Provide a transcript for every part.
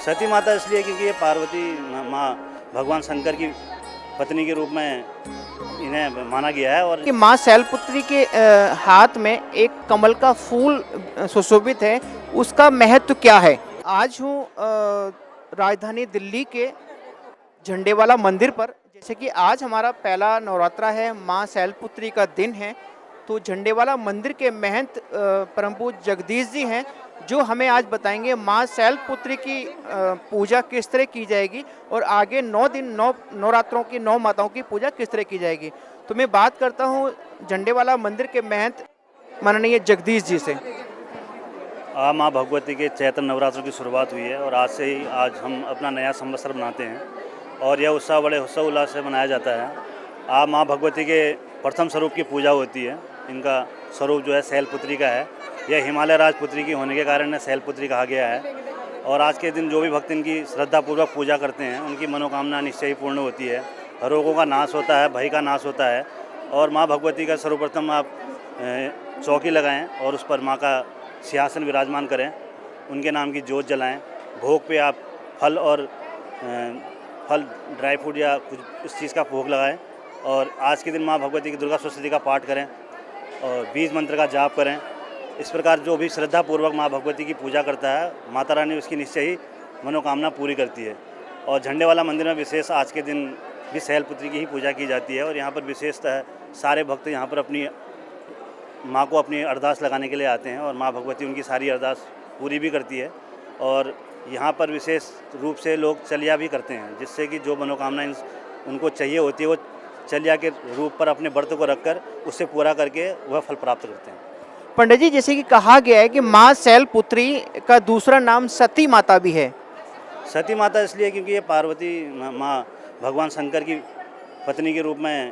सती माता इसलिए क्योंकि ये पार्वती माँ भगवान शंकर की पत्नी के रूप में इन्हें माना गया है। और कि माँ शैलपुत्री के हाथ में एक कमल का फूल सुशोभित है, उसका महत्व क्या है? आज हूँ राजधानी दिल्ली के झंडेवाला मंदिर पर। जैसे कि आज हमारा पहला नवरात्रा है, माँ शैलपुत्री का दिन है, तो झंडेवाला मंदिर के महंत परम पूज्य जगदीश जी हैं, जो हमें आज बताएंगे माँ शैलपुत्री की पूजा किस तरह की जाएगी और आगे 9 दिन नवरात्रों की 9 माताओं की पूजा किस तरह की जाएगी। तो मैं बात करता हूँ झंडेवाला मंदिर के महंत माननीय जगदीश जी से। माँ भगवती के चैत्र नवरात्रों की शुरुआत हुई है और आज से ही आज हम अपना नया संवत्सर मनाते हैं और यह उत्सव बड़े हर्षोल्लास उल्लास से मनाया जाता है। आज माँ भगवती के प्रथम स्वरूप की पूजा होती है। इनका स्वरूप जो है शैलपुत्री का है। यह हिमालय राजपुत्री की होने के कारण इन्हें शैलपुत्री कहा गया है। और आज के दिन जो भी भक्त इनकी श्रद्धापूर्वक पूजा करते हैं, उनकी मनोकामना निश्चय ही पूर्ण होती है। रोगों का नाश होता है, भय का नाश होता है। और माँ भगवती का सर्वप्रथम आप चौकी लगाएं और उस पर माँ का सिंहासन विराजमान करें, उनके नाम की जोत जलाएं। भोग पे आप फल और फल ड्राई फ्रूट या कुछ इस चीज़ का भोग लगाएं। और आज के दिन माँ भगवती की दुर्गा सप्तशती का पाठ करें और बीज मंत्र का जाप करें। इस प्रकार जो भी श्रद्धापूर्वक माँ भगवती की पूजा करता है, माता रानी उसकी निश्चय ही मनोकामना पूरी करती है। और झंडेवाला मंदिर में विशेष आज के दिन भी शैलपुत्री की ही पूजा की जाती है। और यहाँ पर विशेषतः सारे भक्त यहाँ पर अपनी माँ को अपनी अरदास लगाने के लिए आते हैं और माँ भगवती उनकी सारी अरदास पूरी भी करती है। और यहाँ पर विशेष रूप से लोग चलिया भी करते हैं, जिससे कि जो मनोकामना उनको चाहिए होती है वो चलिया के रूप पर अपने व्रत को रखकर उससे पूरा करके वह फल प्राप्त करते हैं। पंडित जी, जैसे कि कहा गया है कि माँ शैलपुत्री का दूसरा नाम सती माता भी है। सती माता इसलिए क्योंकि ये पार्वती माँ भगवान शंकर की पत्नी के रूप में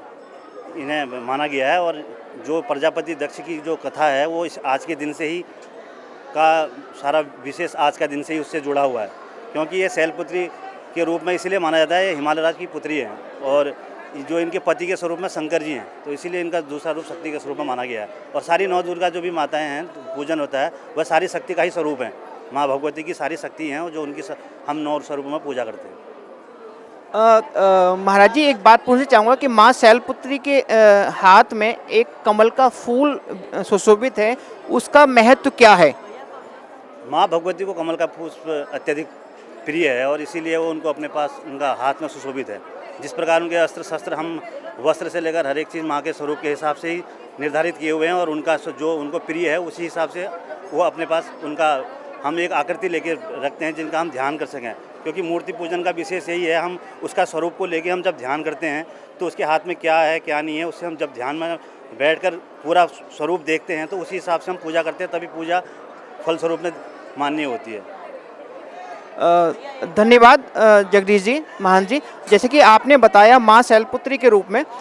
इन्हें माना गया है। और जो प्रजापति दक्ष की जो कथा है वो इस आज के दिन से ही का सारा विशेष आज का दिन से ही उससे जुड़ा हुआ है, क्योंकि ये शैलपुत्री के रूप में इसलिए माना जाता है। ये हिमालय राज की पुत्री है और जो इनके पति के स्वरूप में शंकर जी हैं, तो इसीलिए इनका दूसरा रूप शक्ति के स्वरूप में माना गया है। और सारी नौ दुर्गा जो भी माताएं हैं तो पूजन होता है, वह सारी शक्ति का ही स्वरूप है। माँ भगवती की सारी शक्ति हैं और जो उनकी हम 9 स्वरूपों में पूजा करते हैं। महाराज जी, एक बात पूछना चाहूँगा कि माँ शैलपुत्री के हाथ में एक कमल का फूल सुशोभित है, उसका महत्व क्या है? माँ भगवती को कमल का पुष्प अत्यधिक प्रिय है और इसीलिए वो उनको अपने पास उनका हाथ में सुशोभित है। जिस प्रकार उनके अस्त्र शस्त्र हम वस्त्र से लेकर हर एक चीज़ माँ के स्वरूप के हिसाब से ही निर्धारित किए हुए हैं और उनका जो उनको प्रिय है उसी हिसाब से वो अपने पास उनका हम एक आकृति लेके रखते हैं जिनका हम ध्यान कर सकें। क्योंकि मूर्ति पूजन का विशेष यही है, हम उसका स्वरूप को लेके हम जब ध्यान करते हैं तो उसके हाथ में क्या है क्या नहीं है, उससे हम जब ध्यान में बैठकर पूरा स्वरूप देखते हैं तो उसी हिसाब से हम पूजा करते हैं, तभी पूजा फलस्वरूप में मान्य होती है। धन्यवाद जगदीश जी, महान जी। जैसे कि आपने बताया माँ शैलपुत्री के रूप में